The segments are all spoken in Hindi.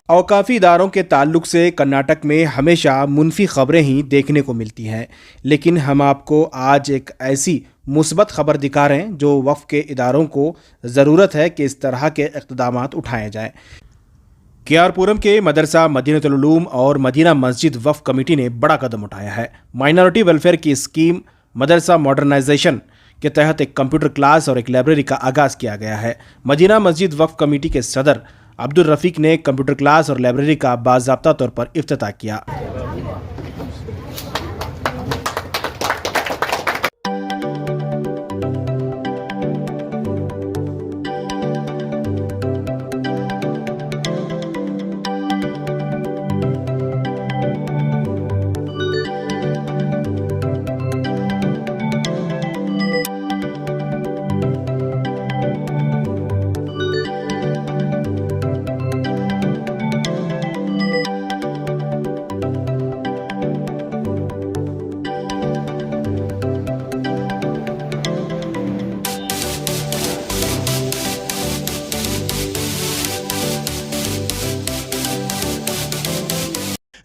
औकाफ़ी इदारों के ताल्लुक से कर्नाटक में हमेशा मुनफी खबरें ही देखने को मिलती हैं, लेकिन हम आपको आज एक ऐसी मुस्बत खबर दिखा रहे हैं जो वफ़ के इदारों को ज़रूरत है कि इस तरह के इक़्तिदामात उठाए जाएं। केआरपुरम के मदरसा मदीनतुल उलूम और मदीना मस्जिद वफ़ कमेटी ने बड़ा कदम उठाया है। माइनॉरिटी वेलफेयर की स्कीम मदरसा मॉडर्नाइजेशन के तहत एक कंप्यूटर क्लास और एक लाइब्रेरी का आगाज़ किया गया है। मदीना मस्जिद वफ़ कमेटी के सदर अब्दुल रफ़ीक ने कंप्यूटर क्लास और लाइब्रेरी का बाज़ाब्ता तौर पर इफ्तिताह किया।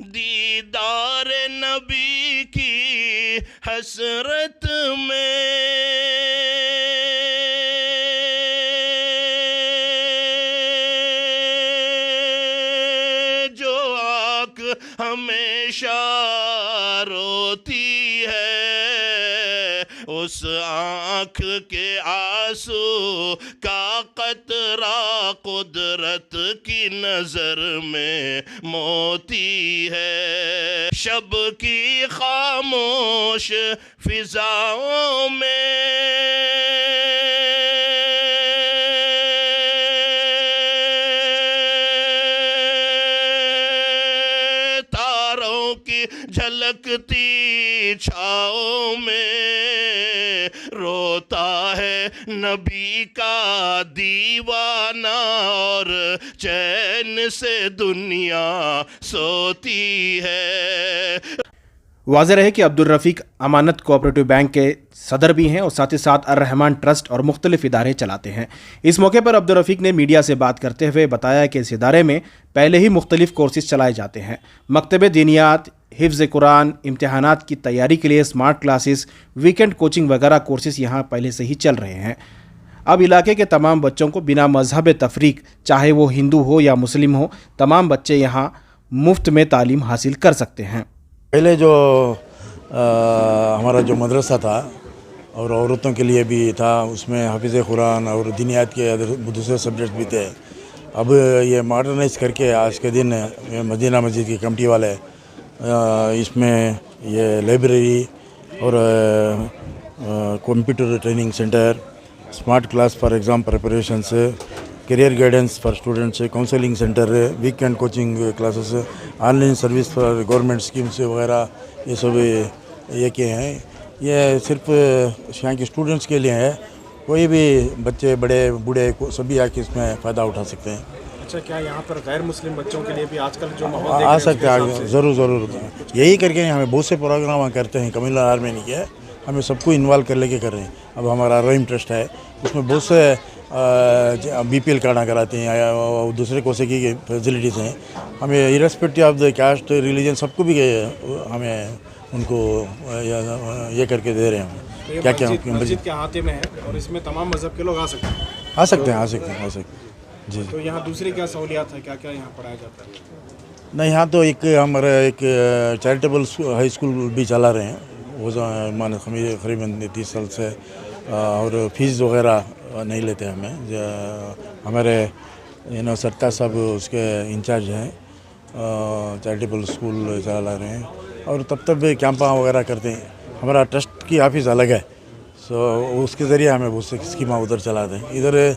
दीदार नबी की हसरत में जो आँख हमेशा रोती है, उस आँख के आंसू का कतरा कुदरत की नजर में मोती है। शब की खामोश फिजाओं में तारों की झलकती छाओं में रोता है नबी का दीवाना और चैन से दुनिया सोती है। वाज़ेह रहे कि अब्दुल रफ़ीक अमानत कोऑपरेटिव बैंक के सदर भी हैं और साथ ही साथ अर रहमान ट्रस्ट और मुख्तलिफ इदारे चलाते हैं। इस मौके पर अब्दुल रफ़ीक ने मीडिया से बात करते हुए बताया कि इस इदारे में पहले ही मुख्तलिफ कोर्सेज चलाए जाते हैं। मकतब दीनियात, हिफ्ज़ कुरान, इम्तिहानात की तैयारी के लिए स्मार्ट क्लासेस, वीकेंड कोचिंग वगैरह कोर्सेज यहाँ पहले से ही चल रहे हैं। अब इलाके के तमाम बच्चों को बिना मजहब तफरीक, चाहे वो हिंदू हो या मुस्लिम हो, तमाम बच्चे यहाँ मुफ्त में तालीम हासिल कर सकते हैं। पहले जो हमारा जो मदरसा था और औरतों के लिए भी था, उसमें हाफिज़ कुरान और दीनियात के दूसरे सब्जेक्ट भी थे। अब ये मॉडर्नाइज करके आज के दिन मदीना मस्जिद की कमेटी वाले इसमें ये लाइब्रेरी और computer training centre, smart class for exam preparation से, career guidance for students, counselling centre, weekend coaching classes, online service for government schemes वगैरह, ये सब ये किए हैं। ये सिर्फ यहाँ के स्टूडेंट्स के लिए है, कोई भी बच्चे बड़े बूढ़े सभी आके इसमें फ़ायदा उठा सकते हैं। अच्छा, क्या यहाँ पर गैर मुस्लिम बच्चों के लिए भी आजकल जो माहौल आ सकते हैं? ज़रूर यही करके हमें बहुत से प्रोग्राम करते हैं। कम्युनल आर्मी नहीं किया, हमें सबको इन्वॉल्व कर लेके कर रहे हैं। अब हमारा रहीम ट्रस्ट है, उसमें बहुत से BPL कार्ड कराते हैं या दूसरे कोसे की फैसिलिटीज़ हैं। हमें irrespective of the caste, religion, सबको भी हमें उनको ये करके दे रहे हैं। क्या क्या मस्जिद के अहाते में है और इसमें तमाम मज़हब के लोग आ सकते हैं? आ सकते हैं जी। तो यहाँ दूसरी क्या सहूलियात है, क्या क्या यहाँ पढ़ाया जाता है? नहीं, यहाँ तो एक हमारा एक चैरिटेबल हाई स्कूल भी चला रहे हैं, वो मान करीबन 30 साल से, और फीस वगैरह नहीं लेते हमें। हमारे सरताज साहब उसके इंचार्ज हैं, चैरिटेबल स्कूल चला रहे हैं और तब कैंपा वगैरह करते हैं। हमारा ट्रस्ट की ऑफिस अलग है, सो उसके ज़रिए हमें बहुत से स्कीमा उधर चलाते हैं। इधर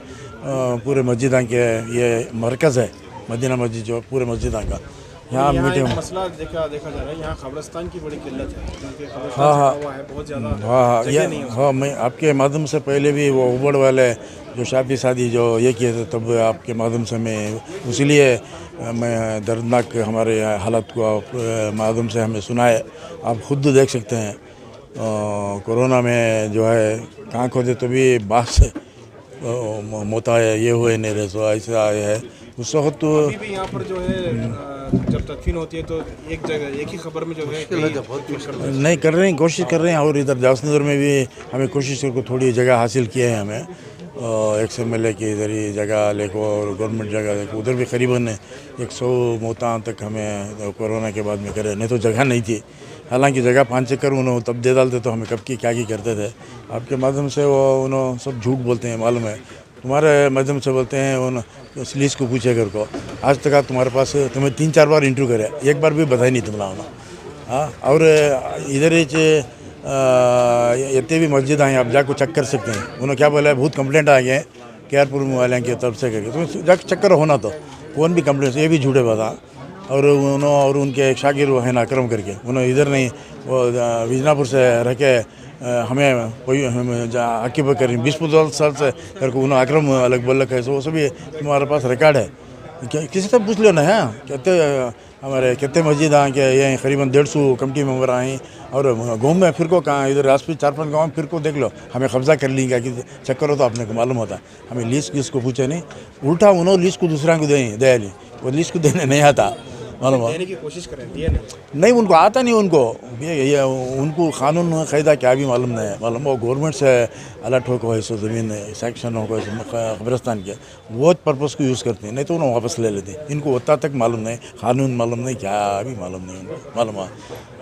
पूरे मस्जिदा के ये मरकज़ है, मदीना मस्जिद जो पूरे मस्जिदा का, यहाँ मीटिंग मसला देखा जा रहा है। यहाँ कब्रिस्तान की बड़ी किल्लत है। हाँ, मैं आपके माध्यम से पहले भी वो उबड़ वाले जो शादी जो ये किए थे, तब आपके माध्यम से मैं इसीलिए मैं दर्दनाक हमारे हालत को माध्यम से हमें सुनाए। आप खुद देख सकते हैं कोरोना में जो है कहाँ खोदे तो भी बात से मोता है, ये हुए नहीं रहे, सो ऐसा है। उस वक्त तो अभी भी यहाँ पर जो है जब तदफीन होती है तो एक जगह एक ही खबर में जो है नहीं कर रहे हैं, कोशिश कर रहे हैं। और इधर जासनगर में भी हमें कोशिश करके थोड़ी जगह हासिल किए हैं हमें। XMLA की इधर ही जगह लेको और गवर्नमेंट जगह देखो, उधर भी करीबन 100 मौतां तक हमें कोरोना के बाद में करे, नहीं तो जगह नहीं थी। हालांकि जगह 5 चक्कर उन्होंने तब दे डालते तो हमें कब की क्या करते थे। आपके माध्यम से वो उन्होंने सब झूठ बोलते हैं, मालूम है। तुम्हारे माध्यम से बोलते हैं उन पुलिस को पूछे कर को, आज तक तुम्हारे पास तुम्हें 3-4 बार इंटरव्यू करे, एक बार भी बताई नहीं तुमला होना। हाँ, और इधर इतने भी मस्जिद आए आप जाकर चेक कर सकते हैं। उन्होंने क्या बोला है, बहुत कंप्लेंट आ गए केआरपुर वाले की तरफ से करके, तो जाकर चेक करो होना तो कौन भी कंप्लेंट, ये भी झूठे बता। और उन्होंने और उनके एक शागिर वो है ना अक्रम करके, उन्होंने इधर नहीं वो विजनापुर से रह के हमें कोई आकिब करें 20-15 साल से करके उन्होंने अक्रम अलग बोल रखा है। वो सभी तुम्हारे पास रिकॉर्ड है, किसी से पूछ लो ना। है कहते हमारे कितने मस्जिद आए कि ये करीबन 150 कमेटी मेंबर आए और घूम में फिर को कहाँ इधर आसपास 4-5 गाँव फिर को देख लो, हमें कब्जा कर लेंगे कि चक्कर हो तो अपने को मालूम होता। हमें लीज किसको पूछे नहीं, उल्टा उन्होंने लीज को दूसरा को दे ली, वो लीज को देने नहीं आता, मालूम हो। देने की कोशिश करें, दिया नहीं, उनको आता नहीं, उनको ये उनको कानून कायदा क्या भी मालूम नहीं है। मालूम वो गवर्नमेंट से अलर्ट हो को सो ज़मीन सेक्शन हो को कब्रस्तान के वो पर्पज़ को यूज़ करते हैं, नहीं तो उन्हें वापस ले लेते हैं। इनको उतना तक मालूम नहीं, कानून मालूम नहीं, क्या भी मालूम नहीं उनको, मालूम है।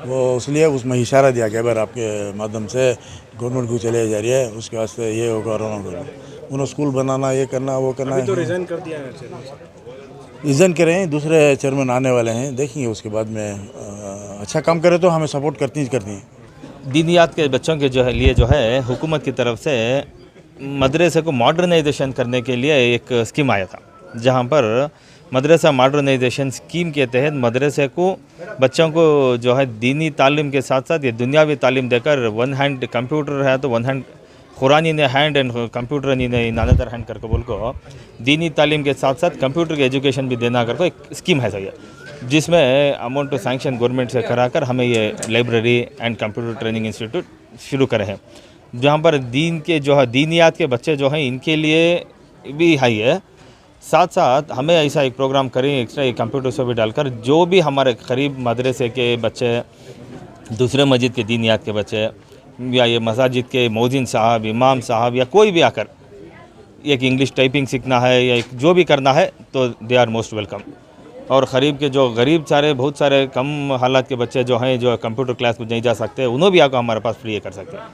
वो इसलिए उसमें इशारा दिया गया बार आपके माध्यम से गवर्नमेंट को चले जा रही है, उसके वास्ते ये होगा उन्होंने स्कूल बनाना, ये करना, वो करना। तो रिजाइन कर दिया है, रिज़न करें, दूसरे चेयरमैन आने वाले हैं, देखेंगे उसके बाद में अच्छा काम करे तो हमें सपोर्ट करती हैं। दीनियात के बच्चों के जो है लिए जो है हुकूमत की तरफ से मदरसे को मॉडर्नाइजेशन करने के लिए एक स्कीम आया था, जहां पर मदरसा मॉडर्नाइजेशन स्कीम के तहत मदरसे को बच्चों को जो है दीनी तालीम के साथ साथ ये दुनियावी तालीम देकर, वन हैंड कंप्यूटर है तो वन हैंड कुरानी ने हैंड एंड कंप्यूटर ने अनदर हैंड करके बोल को दीनी तालीम के साथ साथ कंप्यूटर की एजुकेशन भी देना करके एक स्कीम है सही, जिसमें अमाउंट टू सैंक्शन गवर्नमेंट से कराकर हमें ये library and computer training institute शुरू करे हैं, जहाँ पर दीन के जो है दीनियात के बच्चे जो हैं इनके लिए भी हाई है। साथ साथ हमें ऐसा एक प्रोग्राम करें एक्स्ट्रा एक कंप्यूटर से भी डालकर, जो भी हमारे करीब मदरसे के बच्चे, दूसरे मस्जिद के दीनियात के बच्चे या ये मसाजिद के मौजिन साहब, इमाम साहब या कोई भी आकर एक इंग्लिश टाइपिंग सीखना है या जो भी करना है तो दे आर मोस्ट वेलकम। और करीब के जो गरीब सारे बहुत सारे कम हालात के बच्चे जो हैं जो कंप्यूटर क्लास में नहीं जा सकते, उन्हें भी आकर हमारे पास फ्री कर सकते हैं।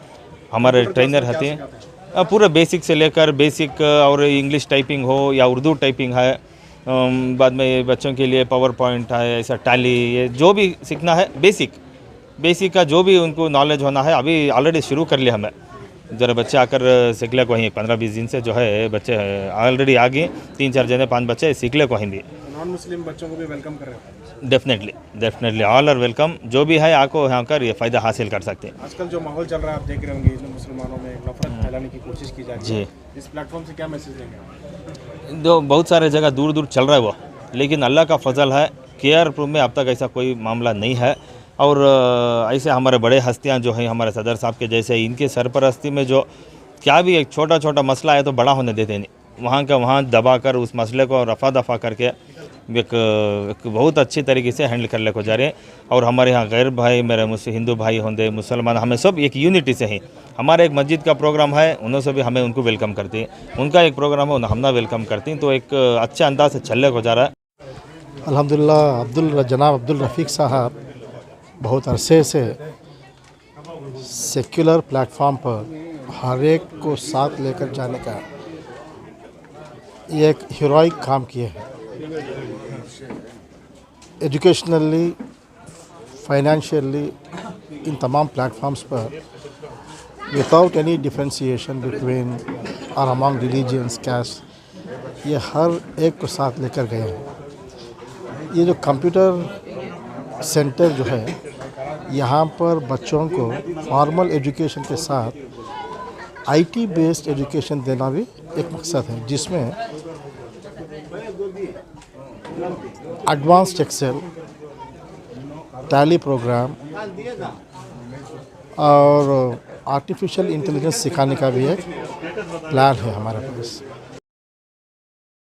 हमारे ट्रेनर रहते हैं, पूरा बेसिक से लेकर बेसिक और इंग्लिश टाइपिंग हो या उर्दू टाइपिंग है, बाद में बच्चों के लिए पावर पॉइंट है, ऐसा टैली, ये जो भी सीखना है बेसिक का जो भी उनको नॉलेज होना है, अभी ऑलरेडी शुरू कर लिया हमें। ज़रा बच्चे आकर सीख ले को ही 15-20 दिन से जो है बच्चे ऑलरेडी आ गए, 3-4 जने 5 बच्चे सीख ले को हिंदी। नॉन मुस्लिम बच्चों को भी वेलकम कर रहे हैं। डेफिनेटली ऑल आर वेलकम, जो भी है आको यहाँ कर ये फ़ायदा हासिल कर सकते हैं। आजकल जो माहौल चल रहा है आप देख रहे होंगे, मुसलमानों में नफरत फैलाने की कोशिश की जा रही है, इस प्लेटफॉर्म से क्या मैसेज देंगे? जो बहुत सारे जगह दूर दूर चल रहा है वो, लेकिन अल्लाह का फजल है केआरपुर में अब तक ऐसा कोई मामला नहीं है। और ऐसे हमारे बड़े हस्तियां जो हैं हमारे सदर साहब के जैसे, इनके सरपरस्ती में जो क्या भी एक छोटा छोटा मसला है तो बड़ा होने देते नहीं, वहाँ का वहाँ दबाकर उस मसले को रफा दफा करके एक बहुत अच्छी तरीके से हैंडल कर ले को जा रहे हैं। और हमारे यहाँ गैर भाई, मेरे हिंदू भाई होंगे, मुसलमान, हमें सब एक यूनिटी से ही। हमारा एक मस्जिद का प्रोग्राम है, उन्होंने से भी हमें उनको वेलकम करती हैं, उनका एक प्रोग्राम है उन्हें हमना वेलकम करती हैं, तो एक अच्छे अंदाज से चलने को जा रहा है। अल्हम्दुलिल्लाह जनाब अब्दुल रफ़ीक साहब बहुत अरसे से सेक्युलर प्लेटफॉर्म पर हर एक को साथ लेकर जाने का ये एक हीरोइक काम किए हैं। एजुकेशनली, फाइनेंशियली, इन तमाम प्लेटफॉर्म्स पर विदाउट एनी डिफ्रेंशिएशन बिटवीन और अमंग रिलीजियंस, कास्ट, ये हर एक को साथ लेकर गए हैं। ये जो कंप्यूटर सेंटर जो है, यहाँ पर बच्चों को फॉर्मल एजुकेशन के साथ आईटी बेस्ड एजुकेशन देना भी एक मकसद है, जिसमें एडवांस्ड एक्सेल, टैली प्रोग्राम और आर्टिफिशियल इंटेलिजेंस सिखाने का भी एक प्लान है हमारे पास।